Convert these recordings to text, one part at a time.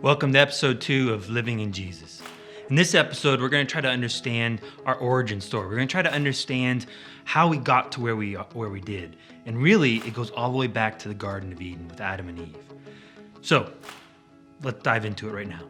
Welcome to episode 2 of Living in Jesus. In this episode, we're going to try to understand our origin story. We're going to try to understand how we got to where we did. And really, it goes all the way back to the Garden of Eden with Adam and Eve. So, let's dive into it right now.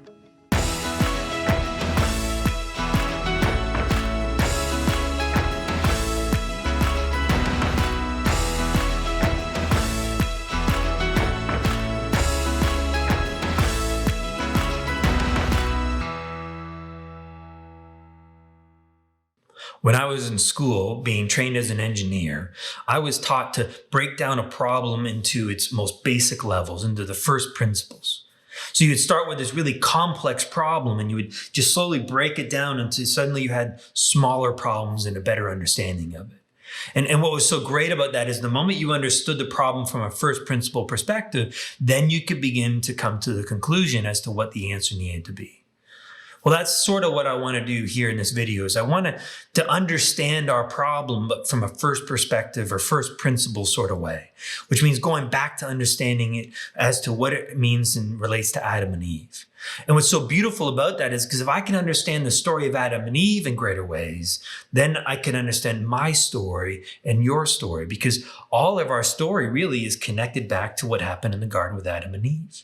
When I was in school, being trained as an engineer, I was taught to break down a problem into its most basic levels, into the first principles. So you would start with this really complex problem and you would just slowly break it down until suddenly you had smaller problems and a better understanding of it. And what was so great about that is the moment you understood the problem from a first principle perspective, then you could begin to come to the conclusion as to what the answer needed to be. Well, that's sort of what I want to do here in this video is I want to understand our problem, but from a first perspective or first principle sort of way, which means going back to understanding it as to what it means and relates to Adam and Eve. And what's so beautiful about that is because if I can understand the story of Adam and Eve in greater ways, then I can understand my story and your story, because all of our story really is connected back to what happened in the garden with Adam and Eve.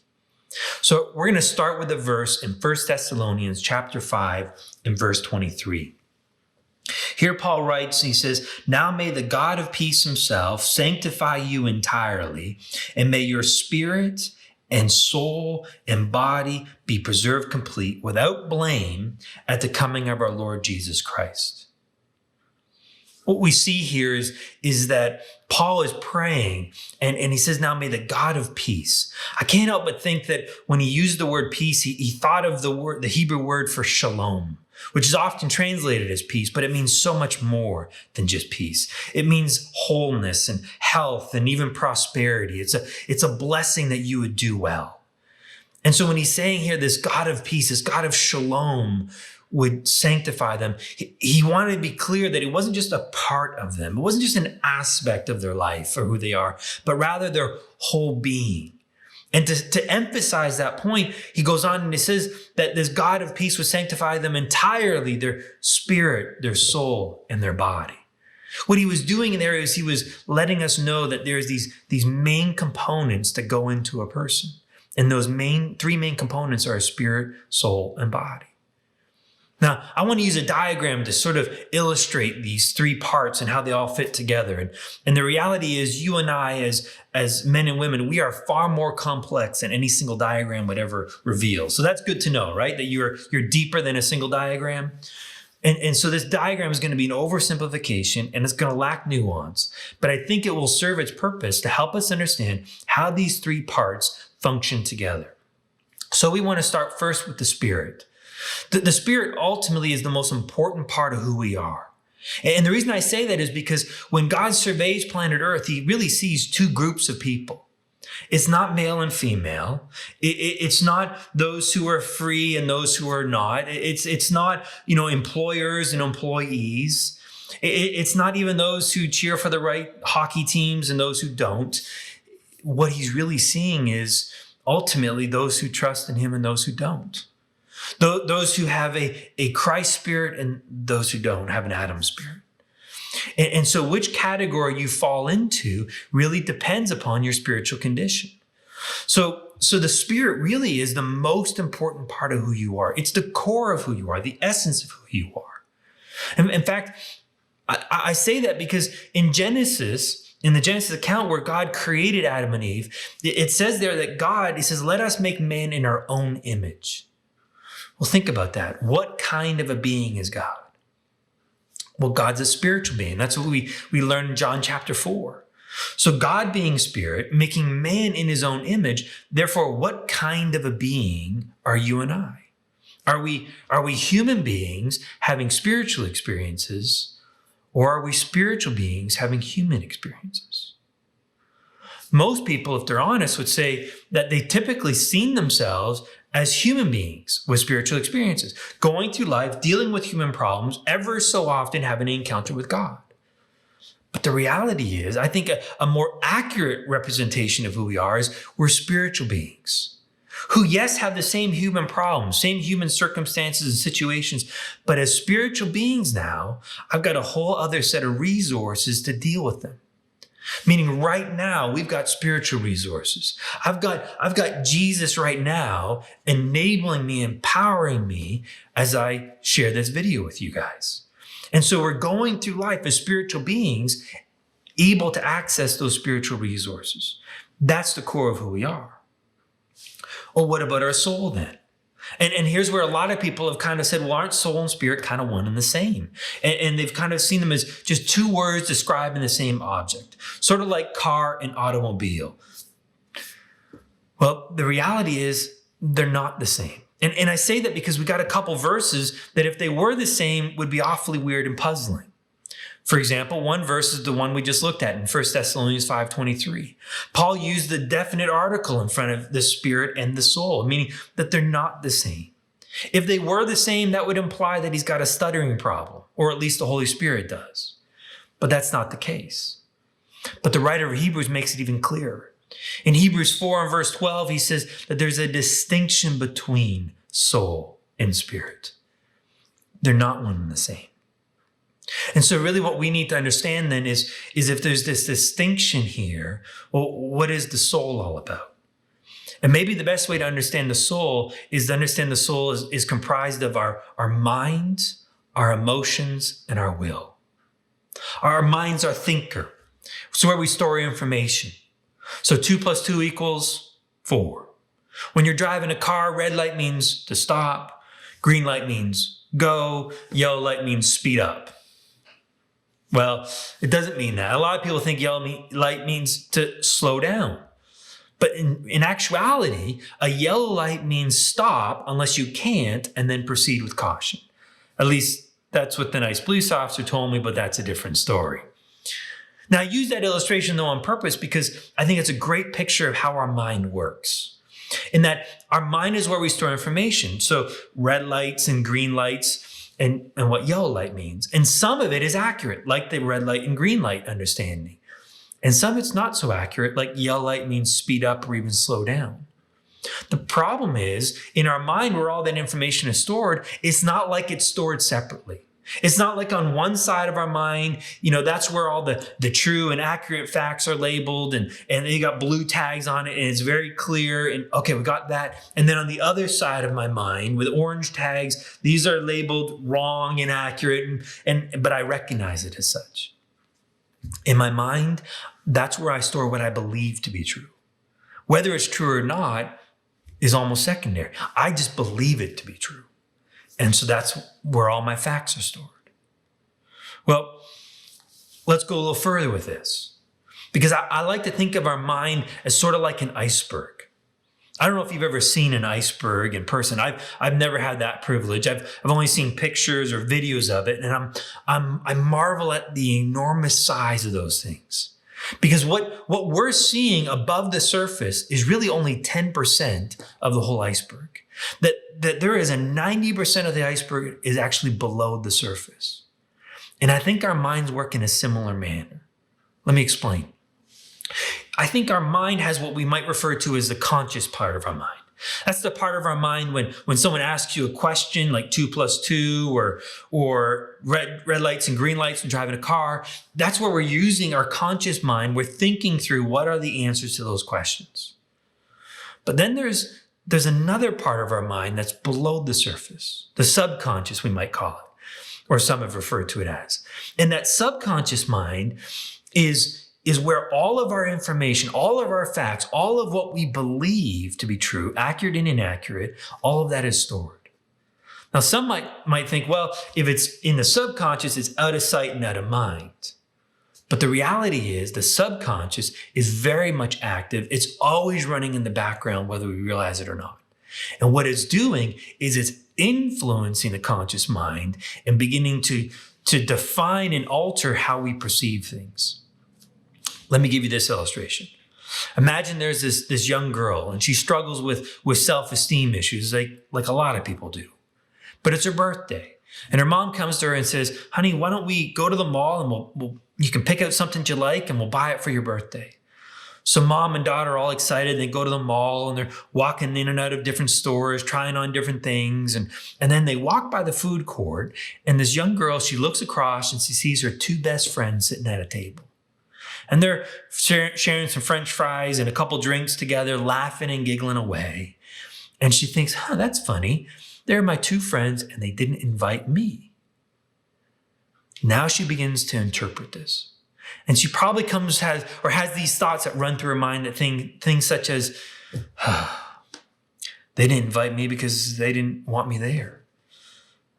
So we're going to start with a verse in 1 Thessalonians chapter 5 and verse 23. Here Paul writes, he says, "Now may the God of peace himself sanctify you entirely, and may your spirit and soul and body be preserved complete without blame at the coming of our Lord Jesus Christ." What we see here is that Paul is praying and he says, "Now may the God of peace." I can't help but think that when he used the word peace, he thought of the Hebrew word for shalom, which is often translated as peace, but it means so much more than just peace. It means wholeness and health and even prosperity. It's a blessing that you would do well. And so when he's saying here, this God of peace, this God of shalom would sanctify them, he wanted to be clear that it wasn't just a part of them. It wasn't just an aspect of their life or who they are, but rather their whole being. And to emphasize that point, he goes on and he says that this God of peace would sanctify them entirely, their spirit, their soul, and their body. What he was doing in there is he was letting us know that there's these main components that go into a person. And those three main components are spirit, soul, and body. Now, I want to use a diagram to sort of illustrate these three parts and how they all fit together. And the reality is you and I, as men and women, we are far more complex than any single diagram would ever reveal. So that's good to know, right? That you're deeper than a single diagram. And so this diagram is going to be an oversimplification and it's going to lack nuance. But I think it will serve its purpose to help us understand how these three parts function together. So we want to start first with the spirit. The spirit ultimately is the most important part of who we are. And the reason I say that is because when God surveys planet Earth, he really sees two groups of people. It's not male and female. It's not those who are free and those who are not. It's not, employers and employees. It's not even those who cheer for the right hockey teams and those who don't. What he's really seeing is ultimately those who trust in him and those who don't. Those who have a Christ spirit and those who don't have an Adam spirit. And so which category you fall into really depends upon your spiritual condition. So the spirit really is the most important part of who you are. It's the core of who you are, the essence of who you are. And in fact, I say that because in the Genesis account where God created Adam and Eve, it says there that he says, "Let us make man in our own image." Well, think about that. What kind of a being is God? Well, God's a spiritual being. That's what we learn in John chapter 4. So God being spirit, making man in his own image. Therefore, what kind of a being are you and I? Are we human beings having spiritual experiences, or are we spiritual beings having human experiences? Most people, if they're honest, would say that they typically seen themselves as human beings with spiritual experiences, going through life, dealing with human problems, ever so often having an encounter with God. But the reality is, I think a more accurate representation of who we are is we're spiritual beings. who, yes, have the same human problems, same human circumstances and situations, but as spiritual beings now, I've got a whole other set of resources to deal with them. Meaning right now, we've got spiritual resources. I've got Jesus right now enabling me, empowering me as I share this video with you guys. And so we're going through life as spiritual beings, able to access those spiritual resources. That's the core of who we are. Well, what about our soul then? And here's where a lot of people have kind of said, well, aren't soul and spirit kind of one and the same? And they've kind of seen them as just two words describing the same object, sort of like car and automobile. Well, the reality is they're not the same. And I say that because we got a couple verses that if they were the same would be awfully weird and puzzling. For example, one verse is the one we just looked at in 1 Thessalonians 5:23. Paul used the definite article in front of the spirit and the soul, meaning that they're not the same. If they were the same, that would imply that he's got a stuttering problem, or at least the Holy Spirit does. But that's not the case. But the writer of Hebrews makes it even clearer. In Hebrews 4 and verse 12, he says that there's a distinction between soul and spirit. They're not one and the same. And so really what we need to understand then is if there's this distinction here, well, what is the soul all about? And maybe the best way to understand the soul is to understand the soul is comprised of our mind, our emotions, and our will. Our mind's our thinker. It's where we store information. So 2 + 2 = 4. When you're driving a car, red light means to stop, green light means go, yellow light means speed up. Well, it doesn't mean that. A lot of people think yellow light means to slow down. But in actuality, a yellow light means stop unless you can't and then proceed with caution. At least that's what the nice police officer told me, but that's a different story. Now, I use that illustration though on purpose because I think it's a great picture of how our mind works. In that our mind is where we store information. So red lights and green lights, and what yellow light means. And some of it is accurate, like the red light and green light understanding. And some it's not so accurate, like yellow light means speed up or even slow down. The problem is, in our mind where all that information is stored, it's not like it's stored separately. It's not like on one side of our mind, that's where all the true and accurate facts are labeled and you got blue tags on it and it's very clear and okay, we got that. And then on the other side of my mind with orange tags, these are labeled wrong, inaccurate, but I recognize it as such. In my mind, that's where I store what I believe to be true. Whether it's true or not is almost secondary. I just believe it to be true. And so that's where all my facts are stored. Well, let's go a little further with this. Because I like to think of our mind as sort of like an iceberg. I don't know if you've ever seen an iceberg in person. I've never had that privilege. I've only seen pictures or videos of it. And I marvel at the enormous size of those things. Because what we're seeing above the surface is really only 10% of the whole iceberg. That there is a 90% of the iceberg is actually below the surface. And I think our minds work in a similar manner. Let me explain. I think our mind has what we might refer to as the conscious part of our mind. That's the part of our mind when someone asks you a question like 2 + 2 or red lights and green lights when driving a car. That's where we're using our conscious mind. We're thinking through what are the answers to those questions. But then there's another part of our mind that's below the surface, the subconscious, we might call it, or some have referred to it as. And that subconscious mind is where all of our information, all of our facts, all of what we believe to be true, accurate and inaccurate, all of that is stored. Now, some might think, well, if it's in the subconscious, it's out of sight and out of mind. But the reality is the subconscious is very much active. It's always running in the background, whether we realize it or not. And what it's doing is it's influencing the conscious mind and beginning to define and alter how we perceive things. Let me give you this illustration. Imagine there's this young girl and she struggles with self-esteem issues like a lot of people do. But it's her birthday. And her mom comes to her and says, honey, why don't we go to the mall and you can pick out something you like and we'll buy it for your birthday. So mom and daughter are all excited. They go to the mall and they're walking in and out of different stores, trying on different things. And then they walk by the food court. And this young girl, she looks across and she sees her two best friends sitting at a table. And they're sharing some French fries and a couple drinks together, laughing and giggling away. And she thinks, that's funny. They're my two friends and they didn't invite me. Now she begins to interpret this. And she probably has these thoughts that run through her mind that things such as, they didn't invite me because they didn't want me there.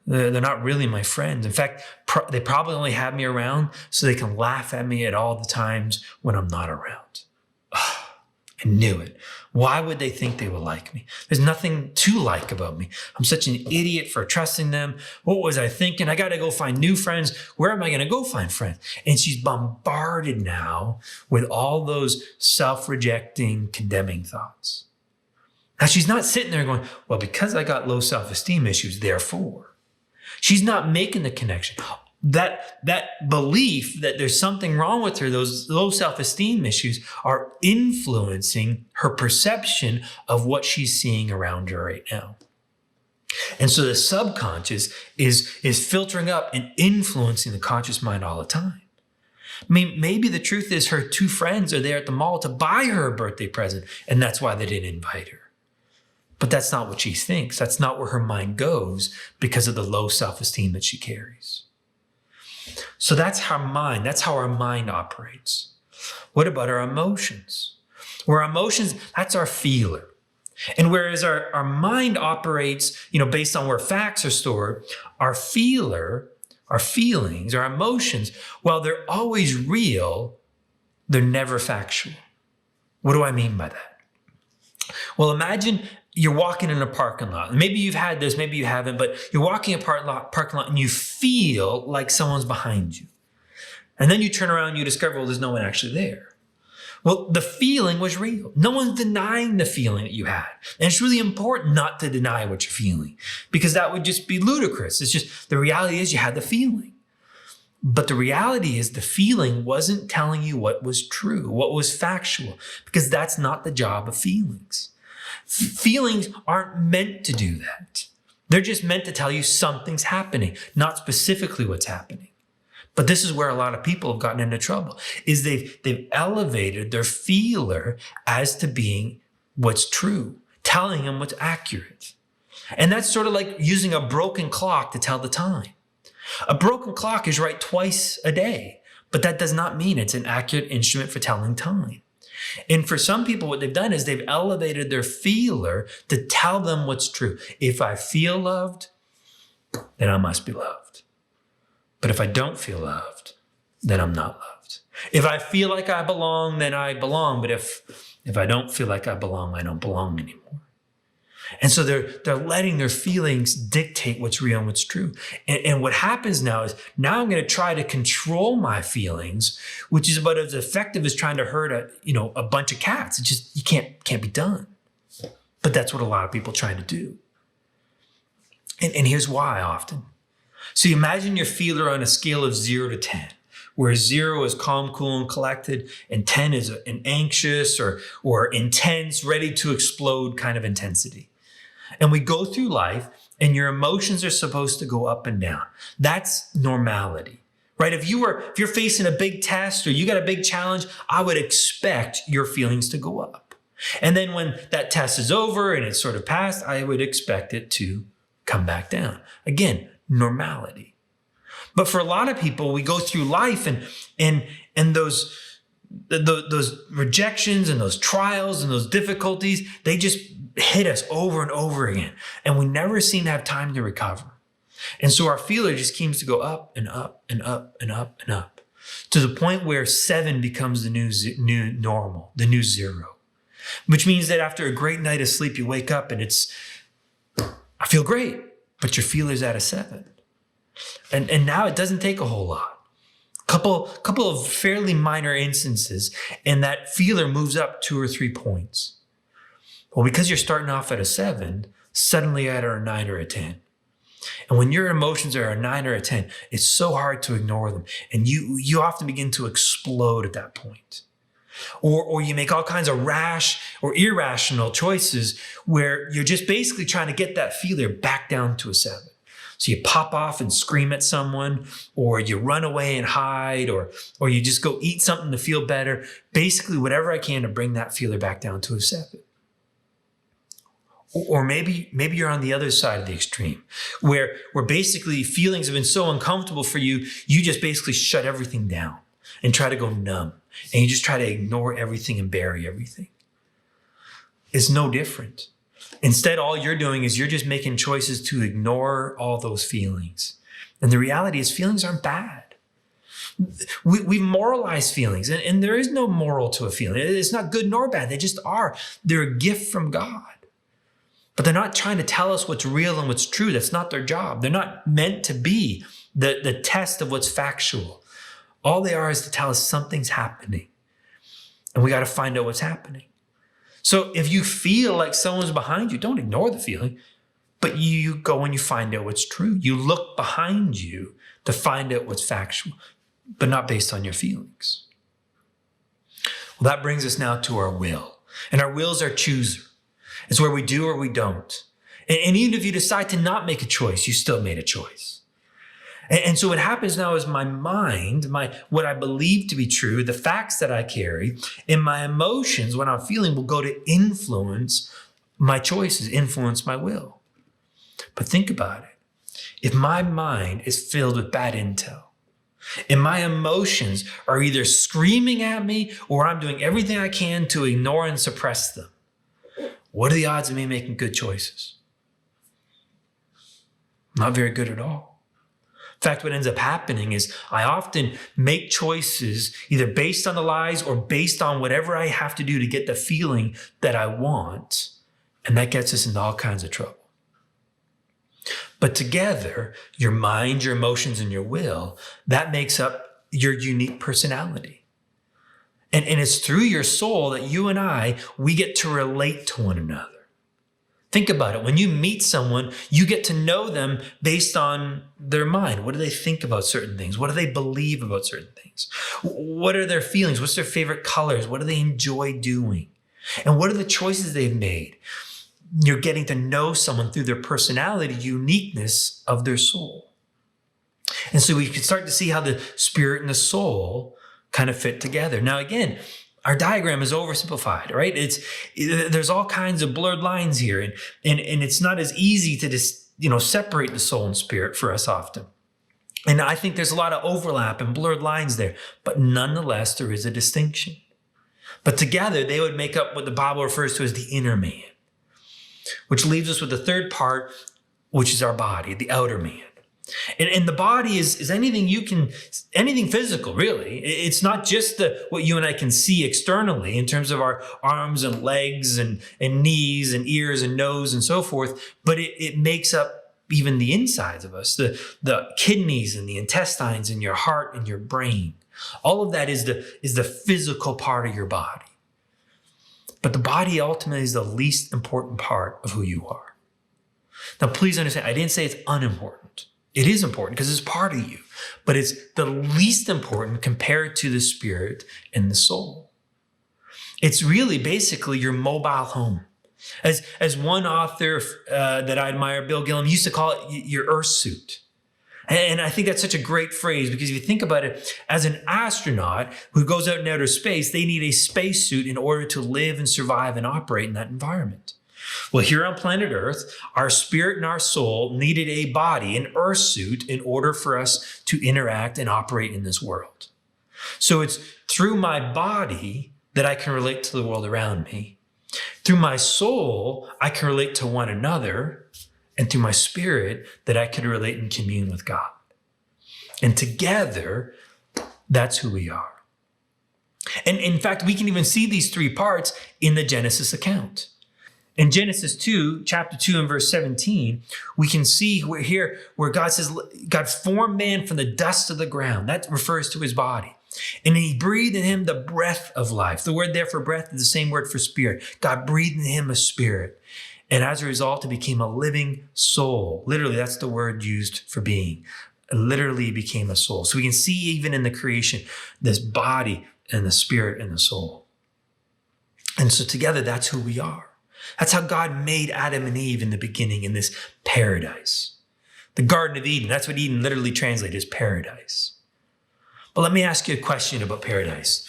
They're not really my friends. In fact, they probably only have me around so they can laugh at me at all the times when I'm not around. I knew it. Why would they think they would like me? There's nothing to like about me. I'm such an idiot for trusting them. What was I thinking? I got to go find new friends. Where am I going to go find friends? And she's bombarded now with all those self-rejecting, condemning thoughts. Now she's not sitting there going, well, because I got low self-esteem issues, therefore. She's not making the connection. That belief that there's something wrong with her, those low self-esteem issues are influencing her perception of what she's seeing around her right now. And so the subconscious is filtering up and influencing the conscious mind all the time. I mean, maybe the truth is her two friends are there at the mall to buy her a birthday present, and that's why they didn't invite her. But that's not what she thinks. That's not where her mind goes because of the low self-esteem that she carries. So that's how our mind operates. What about our emotions? Where our emotions, that's our feeler. And whereas our mind operates, based on where facts are stored, our feeler, our feelings, our emotions, while they're always real, they're never factual. What do I mean by that? Well, imagine you're walking in a parking lot. Maybe you've had this, maybe you haven't, but you're walking a parking lot and you feel like someone's behind you. And then you turn around and you discover, well, there's no one actually there. Well, the feeling was real. No one's denying the feeling that you had. And it's really important not to deny what you're feeling because that would just be ludicrous. It's just, the reality is you had the feeling. But the reality is the feeling wasn't telling you what was true, what was factual, because that's not the job of feelings. Feelings aren't meant to do that. They're just meant to tell you something's happening, not specifically what's happening. But this is where a lot of people have gotten into trouble, is they've elevated their feeler as to being what's true, telling them what's accurate. And that's sort of like using a broken clock to tell the time. A broken clock is right twice a day, but that does not mean it's an accurate instrument for telling time. And for some people, what they've done is they've elevated their feeler to tell them what's true. If I feel loved, then I must be loved. But if I don't feel loved, then I'm not loved. If I feel like I belong, then I belong. But if I don't feel like I belong anymore. And so they're letting their feelings dictate what's real and what's true. And what happens now is I'm going to try to control my feelings, which is about as effective as trying to hurt a bunch of cats. It just, you can't be done. But that's what a lot of people try to do. And here's why often. So you imagine your feeler on a scale of 0 to 10, where 0 is calm, cool, and collected, and 10 is an anxious or intense, ready to explode kind of intensity. And we go through life and your emotions are supposed to go up and down. That's normality, right? If you're facing a big test or you got a big challenge, I would expect your feelings to go up. And then when that test is over and it's sort of passed, I would expect it to come back down. Again, normality. But for a lot of people, we go through life and those rejections and those trials and those difficulties, they just hit us over and over again. And we never seem to have time to recover. And so our feeler just seems to go up and up and up and up and up to the point where 7 becomes the new normal, the new 0, which means that after a great night of sleep, you wake up and I feel great, but your feeler's at a 7. And now it doesn't take a whole lot. Couple of fairly minor instances, and that feeler moves up 2 or 3 points. Well, because you're starting off at a 7, suddenly you're at a 9 or a 10. And when your emotions are a 9 or a 10, it's so hard to ignore them. And you often begin to explode at that point. Or you make all kinds of rash or irrational choices where you're just basically trying to get that feeler back down to a 7. So you pop off and scream at someone, or you run away and hide, or you just go eat something to feel better. Basically, whatever I can to bring that feeler back down to a 7. Or maybe you're on the other side of the extreme, where basically feelings have been so uncomfortable for you, you just basically shut everything down and try to go numb. And you just try to ignore everything and bury everything. It's no different. Instead, all you're doing is you're just making choices to ignore all those feelings. And the reality is feelings aren't bad. We moralize feelings, and there is no moral to a feeling. It's not good nor bad. They just are. They're a gift from God. But they're not trying to tell us what's real and what's true. That's not their job. They're not meant to be the test of what's factual. All they are is to tell us something's happening. And we got to find out what's happening. So if you feel like someone's behind you, don't ignore the feeling, but you go and you find out what's true. You look behind you to find out what's factual, but not based on your feelings. Well, that brings us now to our will. And our will's our chooser. It's where we do or we don't. And even if you decide to not make a choice, you still made a choice. And so what happens now is my mind, what I believe to be true, the facts that I carry, and my emotions, what I'm feeling, will go to influence my choices, influence my will. But think about it. If my mind is filled with bad intel, and my emotions are either screaming at me or I'm doing everything I can to ignore and suppress them, what are the odds of me making good choices? Not very good at all. In fact, what ends up happening is I often make choices either based on the lies or based on whatever I have to do to get the feeling that I want. And that gets us into all kinds of trouble. But together, your mind, your emotions, and your will, that makes up your unique personality. And it's through your soul that you and we get to relate to one another. Think about it. When you meet someone, you get to know them based on their mind. What do they think about certain things? What do they believe about certain things? What are their feelings? What's their favorite colors? What do they enjoy doing? And what are the choices they've made? You're getting to know someone through their personality, uniqueness of their soul. And so we can start to see how the spirit and the soul kind of fit together. Now, again, our diagram is oversimplified, right? There's all kinds of blurred lines here, and it's not as easy to just, separate the soul and spirit for us often. And I think there's a lot of overlap and blurred lines there, but nonetheless, there is a distinction. But together, they would make up what the Bible refers to as the inner man, which leaves us with the third part, which is our body, the outer man. And the body is anything physical, really. It's not just what you and I can see externally in terms of our arms and legs and knees and ears and nose and so forth, but it makes up even the insides of us, the kidneys and the intestines and your heart and your brain. All of that is the physical part of your body. But the body ultimately is the least important part of who you are. Now, please understand, I didn't say it's unimportant. It is important because it's part of you, but it's the least important compared to the spirit and the soul. It's really basically your mobile home. As one author that I admire, Bill Gillum, used to call it your earth suit. And I think that's such a great phrase because if you think about it, as an astronaut who goes out in outer space, they need a spacesuit in order to live and survive and operate in that environment. Well, here on planet Earth, our spirit and our soul needed a body, an earth suit, in order for us to interact and operate in this world. So it's through my body that I can relate to the world around me. Through my soul, I can relate to one another. And through my spirit, that I can relate and commune with God. And together, that's who we are. And in fact, we can even see these three parts in the Genesis account. In Genesis 2, chapter 2 and verse 17, we can see where God says, God formed man from the dust of the ground. That refers to his body. And he breathed in him the breath of life. The word there for breath is the same word for spirit. God breathed in him a spirit. And as a result, it became a living soul. Literally, that's the word used for being. It literally became a soul. So we can see even in the creation, this body and the spirit and the soul. And so together, that's who we are. That's how God made Adam and Eve in the beginning in this paradise. The Garden of Eden, that's what Eden literally translated as paradise. But let me ask you a question about paradise.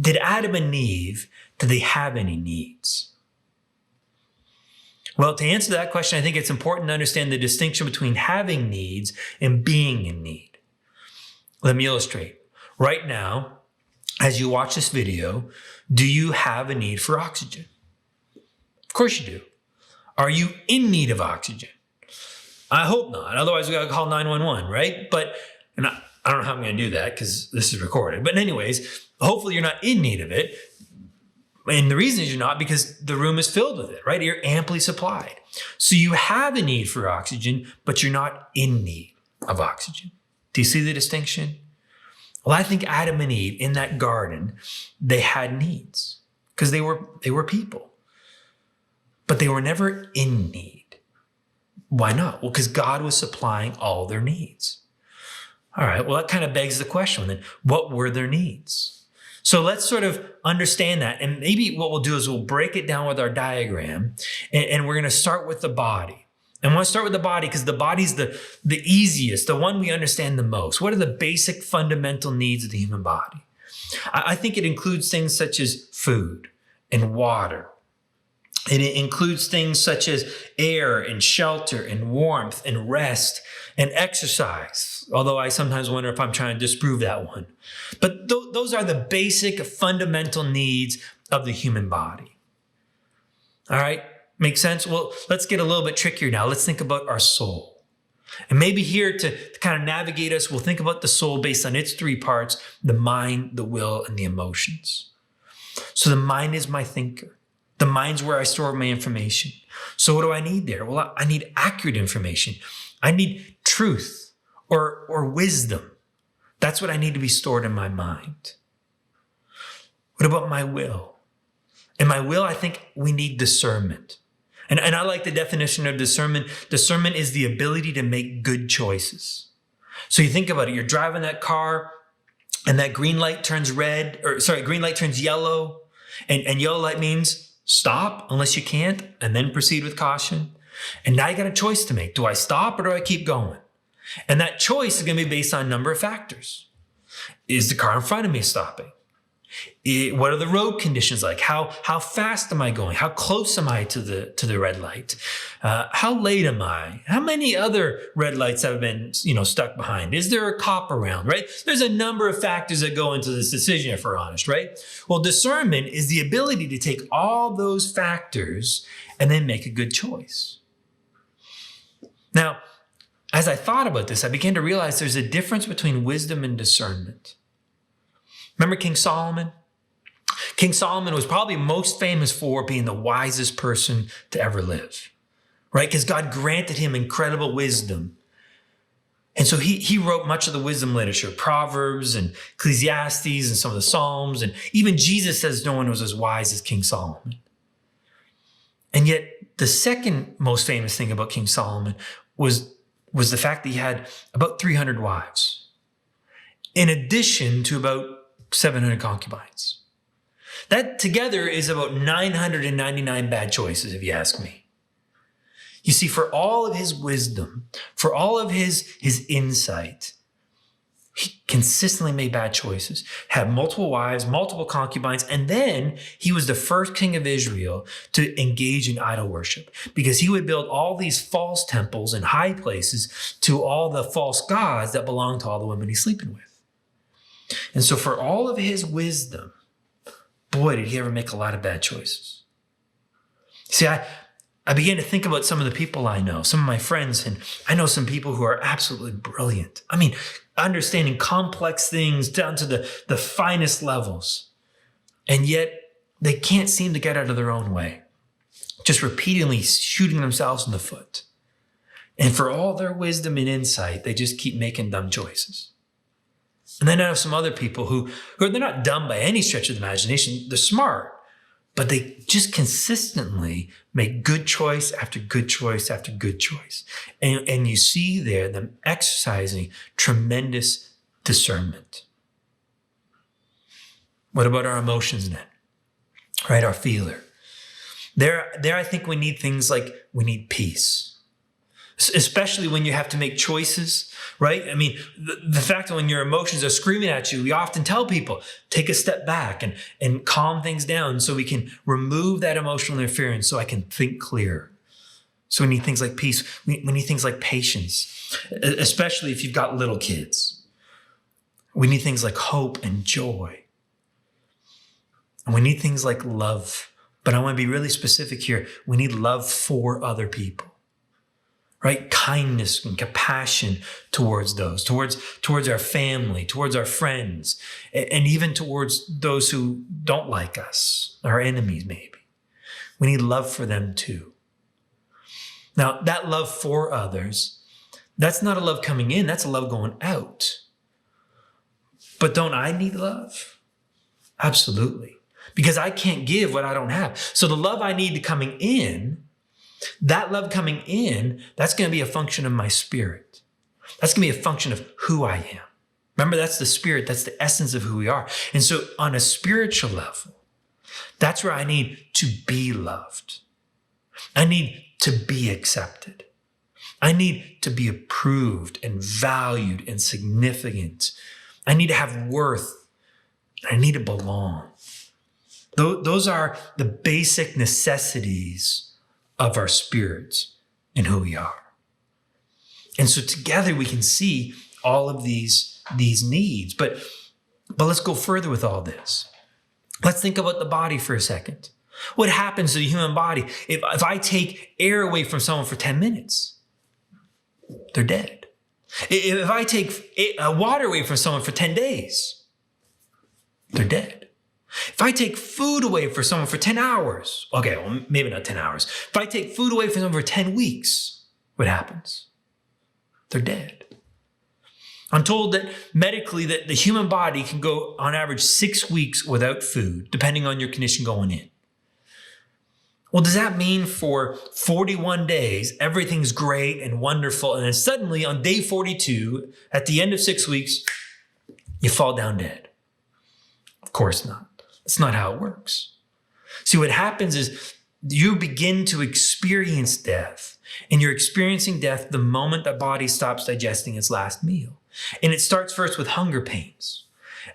Did Adam and Eve, did they have any needs? Well, to answer that question, I think it's important to understand the distinction between having needs and being in need. Let me illustrate. Right now, as you watch this video, do you have a need for oxygen? Of course you do. Are you in need of oxygen? I hope not. Otherwise, we got to call 911, right? But I don't know how I'm going to do that because this is recorded. But anyways, hopefully you're not in need of it. And the reason is you're not because the room is filled with it, right? You're amply supplied. So you have a need for oxygen, but you're not in need of oxygen. Do you see the distinction? Well, I think Adam and Eve in that garden, they had needs because they were people, but they were never in need. Why not? Well, because God was supplying all their needs. All right, well, that kind of begs the question then, what were their needs? So let's sort of understand that. And maybe what we'll do is we'll break it down with our diagram and we're going to start with the body. And I want to start with the body because the body's the easiest, the one we understand the most. What are the basic fundamental needs of the human body? I think it includes things such as food and water. It includes things such as air and shelter and warmth and rest and exercise, although I sometimes wonder if I'm trying to disprove that one. But those are the basic fundamental needs of the human body. All right, make sense? Well, let's get a little bit trickier now. Let's think about our soul. And maybe here to kind of navigate us, we'll think about the soul based on its three parts: the mind, the will, and the emotions. So the mind is my thinker. The mind's where I store my information. So what do I need there? Well, I need accurate information. I need truth or wisdom. That's what I need to be stored in my mind. What about my will? In my will, I think we need discernment. And I like the definition of discernment. Discernment is the ability to make good choices. So you think about it. You're driving that car and that green light turns yellow. And yellow light means stop unless you can't, and then proceed with caution. And now you got a choice to make. Do I stop or do I keep going? And that choice is going to be based on a number of factors. Is the car in front of me stopping? What are the road conditions like? How fast am I going? How close am I to the red light? How late am I? How many other red lights have been stuck behind? Is there a cop around, right? There's a number of factors that go into this decision, if we're honest, right? Well, discernment is the ability to take all those factors and then make a good choice. Now, as I thought about this, I began to realize there's a difference between wisdom and discernment. Remember King Solomon? King Solomon was probably most famous for being the wisest person to ever live, right? Because God granted him incredible wisdom. And so he wrote much of the wisdom literature, Proverbs and Ecclesiastes and some of the Psalms. And even Jesus says no one was as wise as King Solomon. And yet the second most famous thing about King Solomon was the fact that he had about 300 wives, in addition to about 700 concubines. That together is about 999 bad choices, if you ask me. You see, for all of his wisdom, for all of his insight, he consistently made bad choices, had multiple wives, multiple concubines, and then he was the first king of Israel to engage in idol worship because he would build all these false temples and high places to all the false gods that belonged to all the women he's sleeping with. And so for all of his wisdom, boy, did he ever make a lot of bad choices. See, I began to think about some of the people I know, some of my friends, and I know some people who are absolutely brilliant. I mean, understanding complex things down to the finest levels. And yet they can't seem to get out of their own way, just repeatedly shooting themselves in the foot. And for all their wisdom and insight, they just keep making dumb choices. And then I have some other people who they're not dumb by any stretch of the imagination. They're smart, but they just consistently make good choice after good choice after good choice. And you see there them exercising tremendous discernment. What about our emotions then? right? Our feeler. There, I think we need things like we need peace. Especially when you have to make choices, right? I mean, the fact that when your emotions are screaming at you, we often tell people, take a step back and calm things down so we can remove that emotional interference so I can think clear. So we need things like peace. We need things like patience, especially if you've got little kids. We need things like hope and joy. And we need things like love. But I want to be really specific here. We need love for other people. Right? Kindness and compassion towards those, towards our family, towards our friends, and even towards those who don't like us, our enemies maybe. We need love for them too. Now, that love for others, that's not a love coming in, that's a love going out. But don't I need love? Absolutely. Because I can't give what I don't have. So the love I need coming in, that love coming in, that's going to be a function of my spirit. That's going to be a function of who I am. Remember, that's the spirit. That's the essence of who we are. And so on a spiritual level, that's where I need to be loved. I need to be accepted. I need to be approved and valued and significant. I need to have worth. I need to belong. Those are the basic necessities of our spirits and who we are. And so together we can see all of these needs. But let's go further with all this. Let's think about the body for a second. What happens to the human body if I take air away from someone for 10 minutes? They're dead. If I take water away from someone for 10 days, they're dead. If I take food away from someone for 10 hours, okay, well, maybe not 10 hours. If I take food away from someone for 10 weeks, what happens? They're dead. I'm told that medically that the human body can go on average 6 weeks without food, depending on your condition going in. Well, does that mean for 41 days, everything's great and wonderful, and then suddenly on day 42, at the end of 6 weeks, you fall down dead? Of course not. That's not how it works. See, what happens is you begin to experience death, and you're experiencing death the moment the body stops digesting its last meal. And it starts first with hunger pains.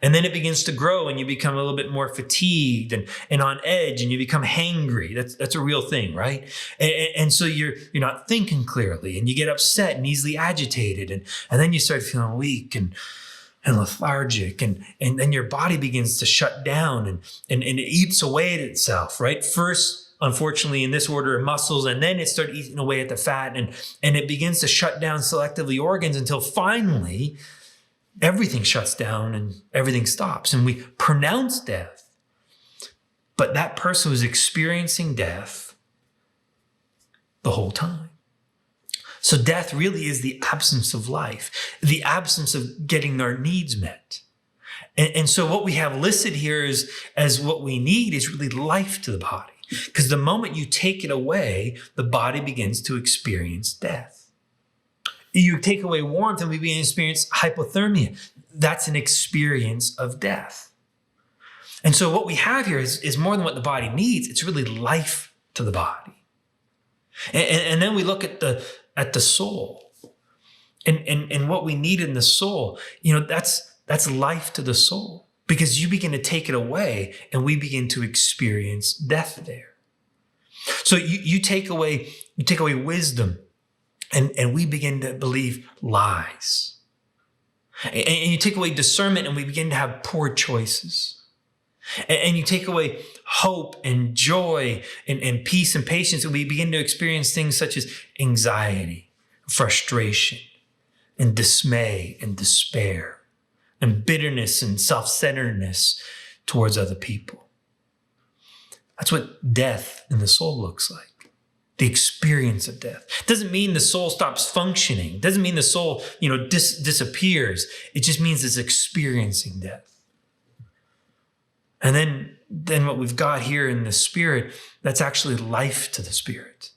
And then it begins to grow and you become a little bit more fatigued and on edge and you become hangry. That's a real thing, right? And so you're not thinking clearly and you get upset and easily agitated. And then you start feeling weak and lethargic, and then your body begins to shut down and it eats away at itself, right? First, unfortunately, in this order of muscles, and then it starts eating away at the fat, and it begins to shut down selectively organs until finally everything shuts down and everything stops. And we pronounce death, but that person was experiencing death the whole time. So death really is the absence of life, the absence of getting our needs met. And so what we have listed here is as what we need is really life to the body. Because the moment you take it away, the body begins to experience death. You take away warmth and we begin to experience hypothermia. That's an experience of death. And so what we have here is more than what the body needs. It's really life to the body. And then we look at the soul and what we need in the soul. That's life to the soul, because you begin to take it away and we begin to experience death there. So you take away wisdom and we begin to believe lies. And you take away discernment and we begin to have poor choices. And you take away hope and joy and peace and patience, and we begin to experience things such as anxiety, frustration, and dismay and despair, and bitterness and self-centeredness towards other people. That's what death in the soul looks like. The experience of death. It doesn't mean the soul stops functioning. It doesn't mean the soul, disappears. It just means it's experiencing death. And then what we've got here in the spirit, that's actually life to the spirit.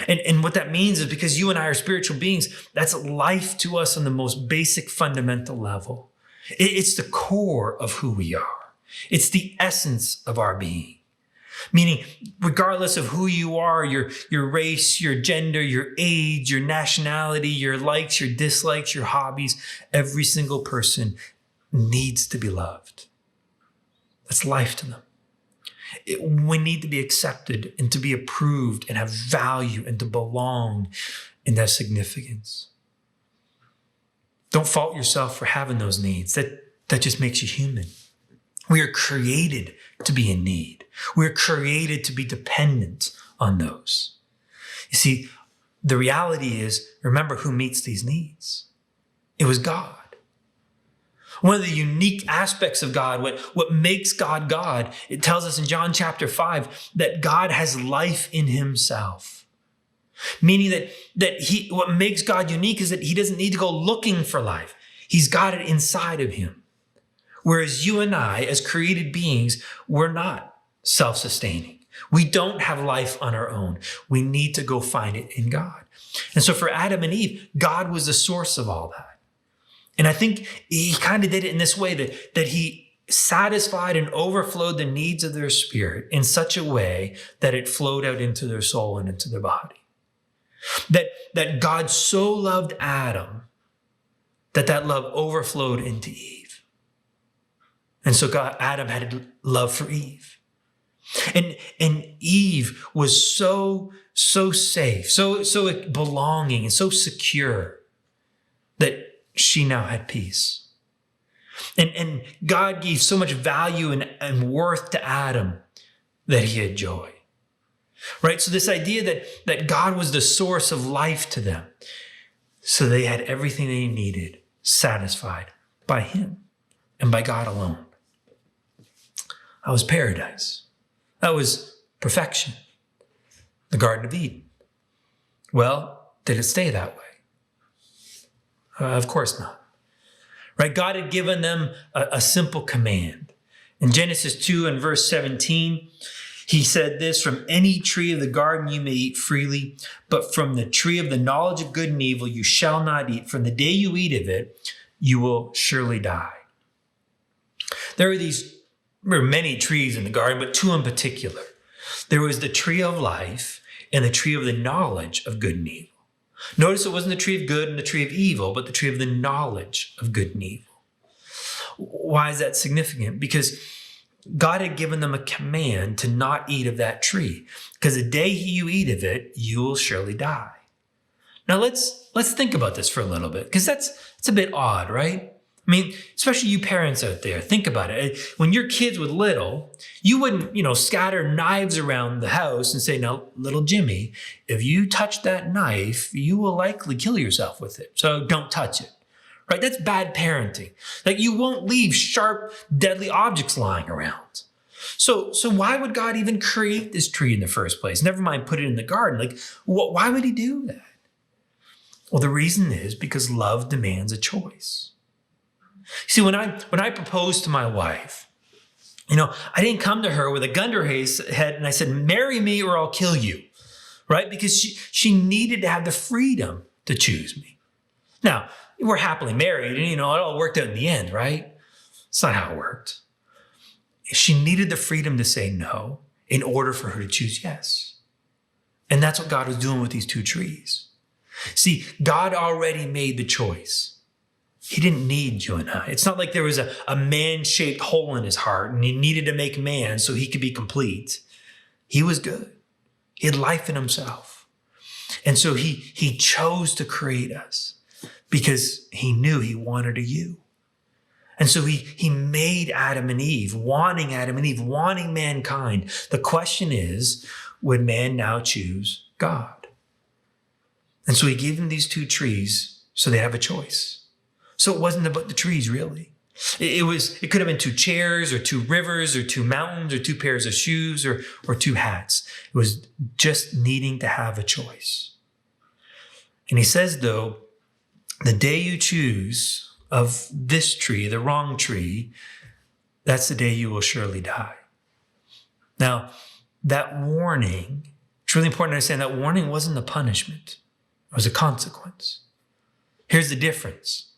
And what that means is because you and I are spiritual beings, that's life to us on the most basic fundamental level. It's the core of who we are. It's the essence of our being. Meaning, regardless of who you are, your race, your gender, your age, your nationality, your likes, your dislikes, your hobbies, every single person needs to be loved. That's life to them. We need to be accepted and to be approved and have value and to belong and have significance. Don't fault yourself for having those needs. That just makes you human. We are created to be in need. We are created to be dependent on those. You see, the reality is, remember who meets these needs. It was God. One of the unique aspects of God, what makes God God, it tells us in John chapter 5 that God has life in himself. Meaning that what makes God unique is that he doesn't need to go looking for life. He's got it inside of him. Whereas you and I, as created beings, we're not self-sustaining. We don't have life on our own. We need to go find it in God. And so for Adam and Eve, God was the source of all that. And I think he kind of did it in this way that he satisfied and overflowed the needs of their spirit in such a way that it flowed out into their soul and into their body. That God so loved Adam that love overflowed into Eve. And so Adam had love for Eve. And Eve was so safe, so belonging and so secure that she now had peace. And God gave so much value and worth to Adam that he had joy. Right? So this idea that God was the source of life to them. So they had everything they needed satisfied by him and by God alone. That was paradise. That was perfection. The Garden of Eden. Well, did it stay that way? Of course not. Right? God had given them a simple command. In Genesis 2 and verse 17, he said this, "From any tree of the garden you may eat freely, but from the tree of the knowledge of good and evil you shall not eat. From the day you eat of it, you will surely die." There were many trees in the garden, but two in particular. There was the tree of life and the tree of the knowledge of good and evil. Notice it wasn't the tree of good and the tree of evil, but the tree of the knowledge of good and evil. Why is that significant? Because God had given them a command to not eat of that tree, because the day you eat of it, you will surely die. Now let's think about this for a little bit, because that's a bit odd, right? I mean, especially you parents out there, think about it. When your kids were little, you wouldn't, scatter knives around the house and say, "Now, little Jimmy, if you touch that knife, you will likely kill yourself with it. So don't touch it." Right? That's bad parenting. Like, you won't leave sharp, deadly objects lying around. So why would God even create this tree in the first place? Never mind put it in the garden. Like, why would he do that? Well, the reason is because love demands a choice. See, when I proposed to my wife, I didn't come to her with a gun to her head and I said, "Marry me or I'll kill you," right? Because she needed to have the freedom to choose me. Now, we're happily married and, it all worked out in the end, right? It's not how it worked. She needed the freedom to say no in order for her to choose yes. And that's what God was doing with these two trees. See, God already made the choice. He didn't need you and I. It's not like there was a man-shaped hole in his heart and he needed to make man so he could be complete. He was good. He had life in himself. And so he chose to create us because he knew he wanted a you. And so he made Adam and Eve, wanting mankind. The question is, would man now choose God? And so he gave them these two trees so they have a choice. So it wasn't about the trees, really. It could have been two chairs or two rivers or two mountains or two pairs of shoes or two hats. It was just needing to have a choice. And he says, though, the day you choose of this tree, the wrong tree, that's the day you will surely die. Now, that warning, it's really important to understand that warning wasn't a punishment. It was a consequence. Here's the difference.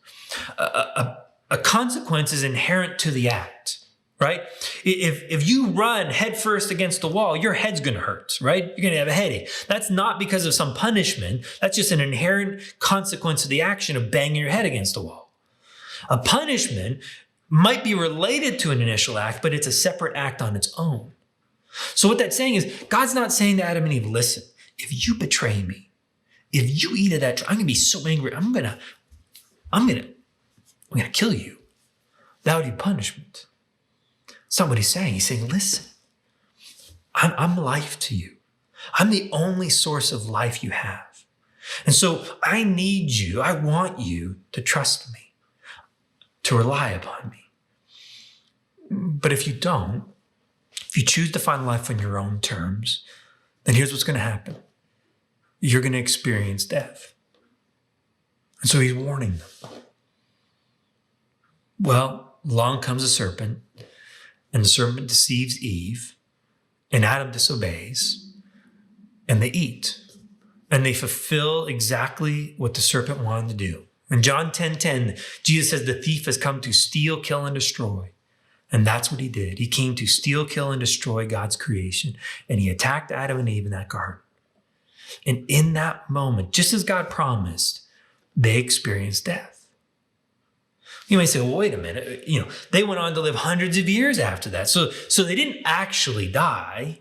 A consequence is inherent to the act. right? If you run headfirst against the wall, your head's going to hurt, right? You're going to have a headache. That's not because of some punishment. That's just an inherent consequence of the action of banging your head against the wall. A punishment might be related to an initial act, but it's a separate act on its own. So what that's saying is, God's not saying to Adam and Eve, listen, if you betray me, if you eat of that tree, I'm going to be so angry. I'm going to kill you. That would be punishment. That's not what he's saying. He's saying, listen, I'm life to you. I'm the only source of life you have. And so I need you, I want you to trust me, to rely upon me. But if you don't, if you choose to find life on your own terms, then here's what's going to happen. You're going to experience death. And so he's warning them. Well, along comes a serpent, and the serpent deceives Eve, and Adam disobeys, and they eat, and they fulfill exactly what the serpent wanted to do. In John 10:10, Jesus says the thief has come to steal, kill, and destroy. And that's what he did. He came to steal, kill, and destroy God's creation, and he attacked Adam and Eve in that garden. And in that moment, just as God promised, they experienced death. You may say, well, wait a minute. They went on to live hundreds of years after that. So they didn't actually die.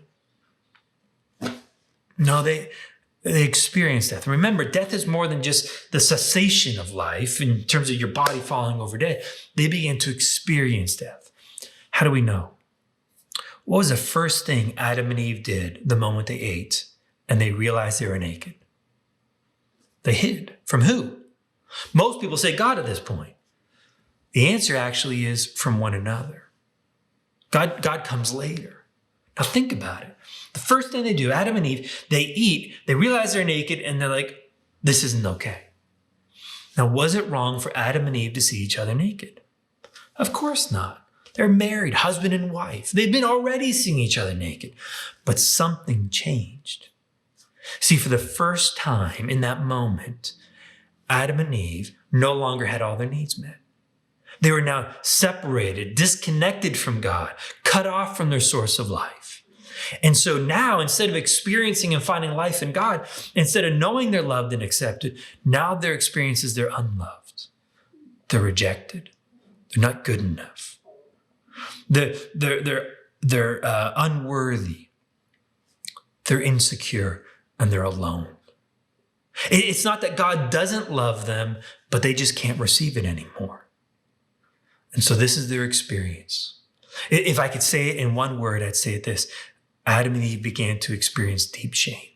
No, they experienced death. Remember, death is more than just the cessation of life in terms of your body falling over dead. They began to experience death. How do we know? What was the first thing Adam and Eve did the moment they ate and they realized they were naked? They hid. From who? Most people say God at this point. The answer actually is from one another. God comes later. Now think about it. The first thing they do, Adam and Eve, they eat, they realize they're naked, and they're like, this isn't okay. Now, was it wrong for Adam and Eve to see each other naked? Of course not. They're married, husband and wife. They've been already seeing each other naked. But something changed. See, for the first time in that moment, Adam and Eve no longer had all their needs met. They were now separated, disconnected from God, cut off from their source of life. And so now, instead of experiencing and finding life in God, instead of knowing they're loved and accepted, now their experience is they're unloved. They're rejected. They're not good enough. They're unworthy. They're insecure, and they're alone. It's not that God doesn't love them, but they just can't receive it anymore. And so this is their experience. If I could say it in one word, I'd say it this: Adam and Eve began to experience deep shame.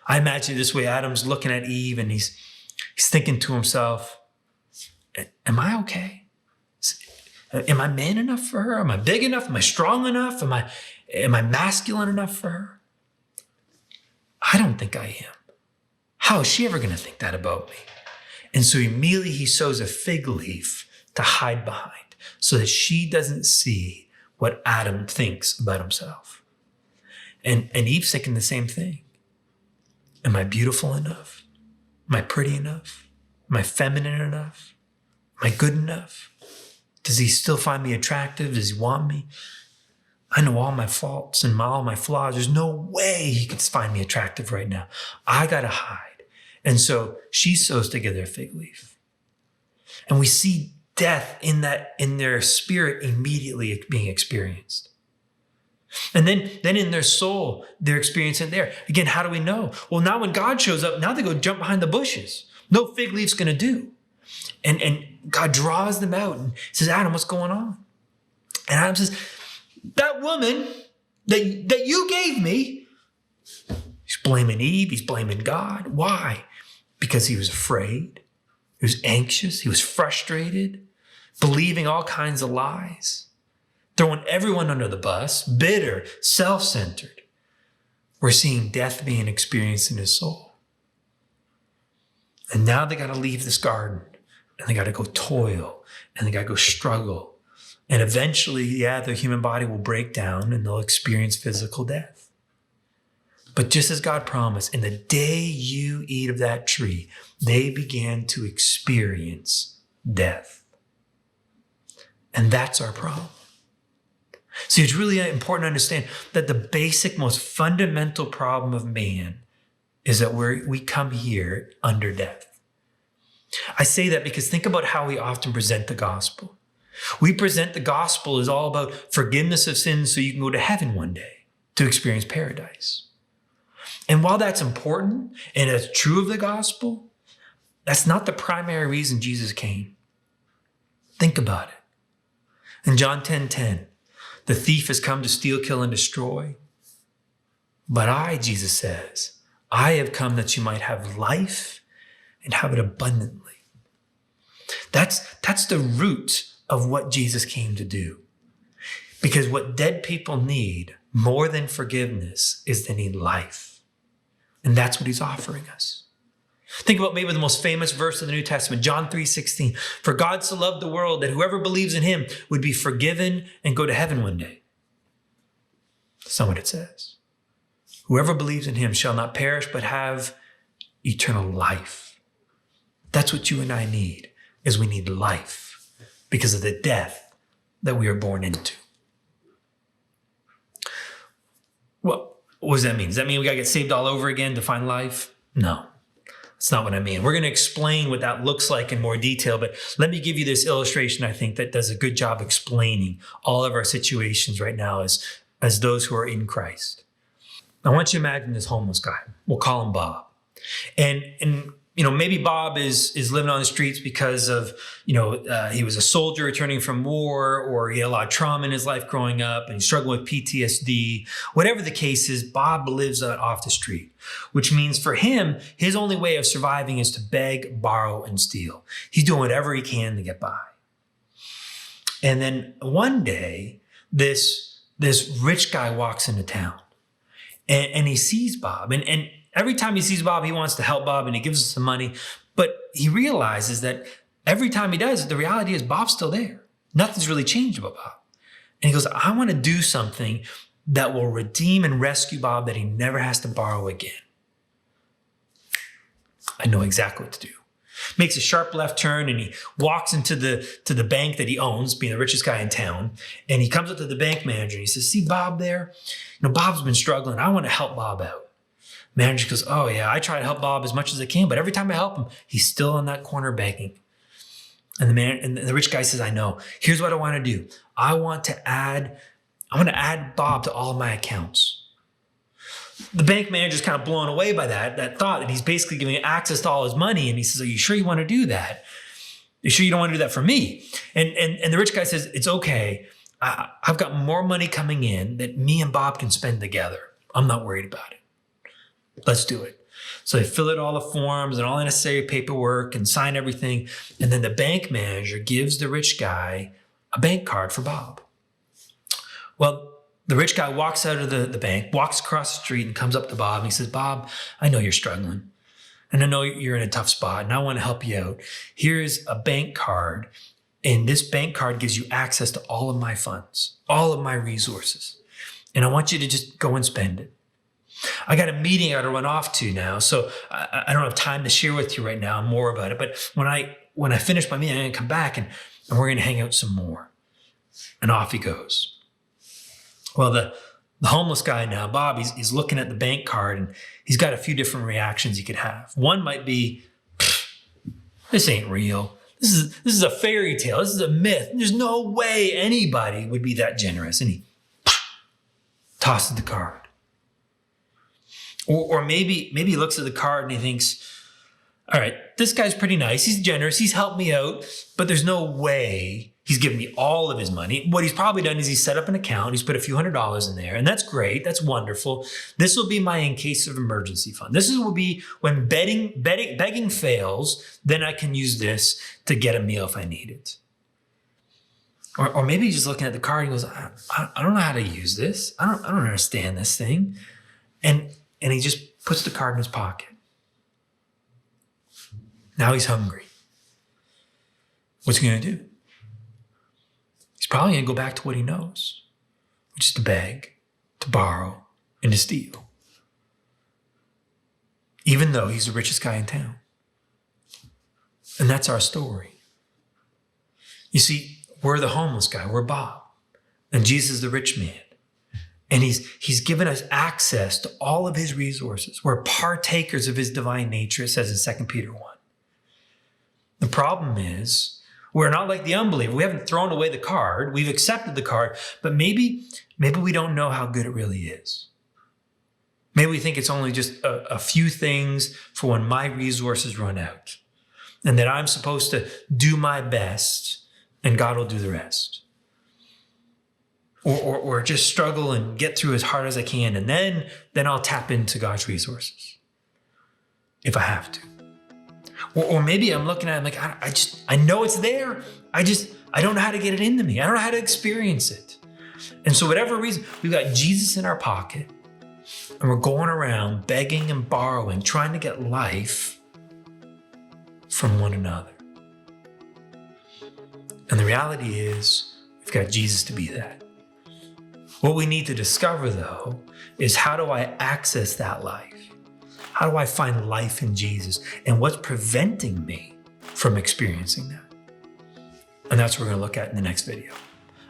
I imagine this way: Adam's looking at Eve and he's thinking to himself, am I okay? Am I man enough for her? Am I big enough? Am I strong enough? Am I masculine enough for her? I don't think I am. How is she ever going to think that about me? And so immediately he sews a fig leaf to hide behind so that she doesn't see what Adam thinks about himself. And Eve's thinking the same thing. Am I beautiful enough? Am I pretty enough? Am I feminine enough? Am I good enough? Does he still find me attractive? Does he want me? I know all my faults and all my flaws. There's no way he could find me attractive right now. I got to hide. And so she sews together a fig leaf. And we see death in their spirit immediately being experienced. And then in their soul, they're experiencing there. Again, how do we know? Well, now when God shows up, now they go jump behind the bushes. No fig leaf's going to do. And God draws them out and says, Adam, what's going on? And Adam says, that woman that you gave me. He's blaming Eve. He's blaming God. Why? Because he was afraid. He was anxious. He was frustrated, believing all kinds of lies, throwing everyone under the bus, bitter, self-centered. We're seeing death being experienced in his soul. And now they got to leave this garden, and they got to go toil, and they got to go struggle. And eventually, the human body will break down and they'll experience physical death. But just as God promised, in the day you eat of that tree, they began to experience death. And that's our problem. See, it's really important to understand that the basic, most fundamental problem of man is that we come here under death. I say that because think about how we often present the gospel. We present the gospel as all about forgiveness of sins so you can go to heaven one day to experience paradise. And while that's important and it's true of the gospel, that's not the primary reason Jesus came. Think about it. In John 10:10, the thief has come to steal, kill, and destroy. But I, Jesus says, I have come that you might have life and have it abundantly. That's the root of what Jesus came to do. Because what dead people need more than forgiveness is they need life. And that's what he's offering us. Think about maybe the most famous verse of the New Testament, John 3:16. For God so loved the world that whoever believes in him would be forgiven and go to heaven one day. That's not what it says. Whoever believes in him shall not perish but have eternal life. That's what you and I need, is we need life because of the death that we are born into. Well, what does that mean? Does that mean we got to get saved all over again to find life? No. That's not what I mean. We're going to explain what that looks like in more detail, but let me give you this illustration, I think, that does a good job explaining all of our situations right now as those who are in Christ. I want you to imagine this homeless guy. We'll call him Bob. And maybe Bob is living on the streets because of, he was a soldier returning from war, or he had a lot of trauma in his life growing up and he's struggling with PTSD. Whatever the case is, Bob lives off the street, which means for him, his only way of surviving is to beg, borrow, and steal. He's doing whatever he can to get by. And then one day, this rich guy walks into town and he sees Bob. And every time he sees Bob, he wants to help Bob and he gives him some money. But he realizes that every time he does it, the reality is Bob's still there. Nothing's really changed about Bob. And he goes, I want to do something that will redeem and rescue Bob, that he never has to borrow again. I know exactly what to do. Makes a sharp left turn and he walks into the bank that he owns, being the richest guy in town. And he comes up to the bank manager and he says, see Bob there? Bob's been struggling. I want to help Bob out. Manager goes, oh yeah, I try to help Bob as much as I can, but every time I help him, he's still on that corner begging. And the rich guy says, I know. Here's what I want to do. I want to add Bob to all of my accounts. The bank manager's kind of blown away by that thought, and he's basically giving access to all his money. And he says, are you sure you want to do that? Are you sure you don't want to do that for me? And the rich guy says, it's okay. I've got more money coming in that me and Bob can spend together. I'm not worried about it. Let's do it. So they fill out all the forms and all the necessary paperwork and sign everything. And then the bank manager gives the rich guy a bank card for Bob. Well, the rich guy walks out of the bank, walks across the street and comes up to Bob. And he says, Bob, I know you're struggling. And I know you're in a tough spot and I want to help you out. Here's a bank card. And this bank card gives you access to all of my funds, all of my resources. And I want you to just go and spend it. I got a meeting I got to run off to now, so I don't have time to share with you right now more about it. But when I finish my meeting, I'm going to come back and we're going to hang out some more. And off he goes. Well, the homeless guy now, Bob, he's looking at the bank card and he's got a few different reactions he could have. One might be, this ain't real. This is a fairy tale. This is a myth. There's no way anybody would be that generous. And he tosses the card. Or maybe he looks at the card and he thinks, all right, this guy's pretty nice. He's generous. He's helped me out, but there's no way he's given me all of his money. What he's probably done is he's set up an account. He's put a few $100s in there, and that's great. That's wonderful. This will be my in case of emergency fund. Will be when begging fails, then I can use this to get a meal if I need it. Or maybe he's just looking at the card and goes, I don't know how to use this. I don't understand this thing. And he just puts the card in his pocket. Now he's hungry. What's he going to do? He's probably going to go back to what he knows, which is to beg, to borrow, and to steal. Even though he's the richest guy in town. And that's our story. You see, we're the homeless guy, we're Bob, and Jesus is the rich man. And he's given us access to all of his resources. We're partakers of his divine nature, it says in 2 Peter 1. The problem is, we're not like the unbeliever. We haven't thrown away the card. We've accepted the card, but maybe we don't know how good it really is. Maybe we think it's only just a few things for when my resources run out, and that I'm supposed to do my best and God will do the rest. Or just struggle and get through as hard as I can, and then I'll tap into God's resources if I have to. Or maybe I'm looking at it like, I know it's there. I don't know how to get it into me. I don't know how to experience it. And so whatever reason, we've got Jesus in our pocket and we're going around begging and borrowing, trying to get life from one another. And the reality is, we've got Jesus to be that. What we need to discover, though, is how do I access that life? How do I find life in Jesus? And what's preventing me from experiencing that? And that's what we're going to look at in the next video.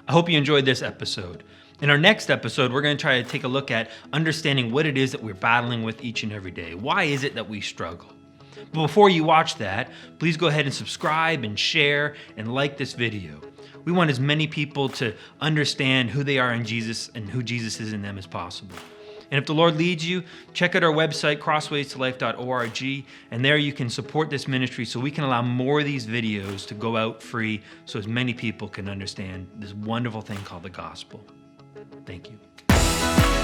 I hope you enjoyed this episode. In our next episode, we're going to try to take a look at understanding what it is that we're battling with each and every day. Why is it that we struggle? But before you watch that, please go ahead and subscribe and share and like this video. We want as many people to understand who they are in Jesus and who Jesus is in them as possible. And if the Lord leads you, check out our website, crossways2life.org, and there you can support this ministry so we can allow more of these videos to go out free so as many people can understand this wonderful thing called the gospel. Thank you.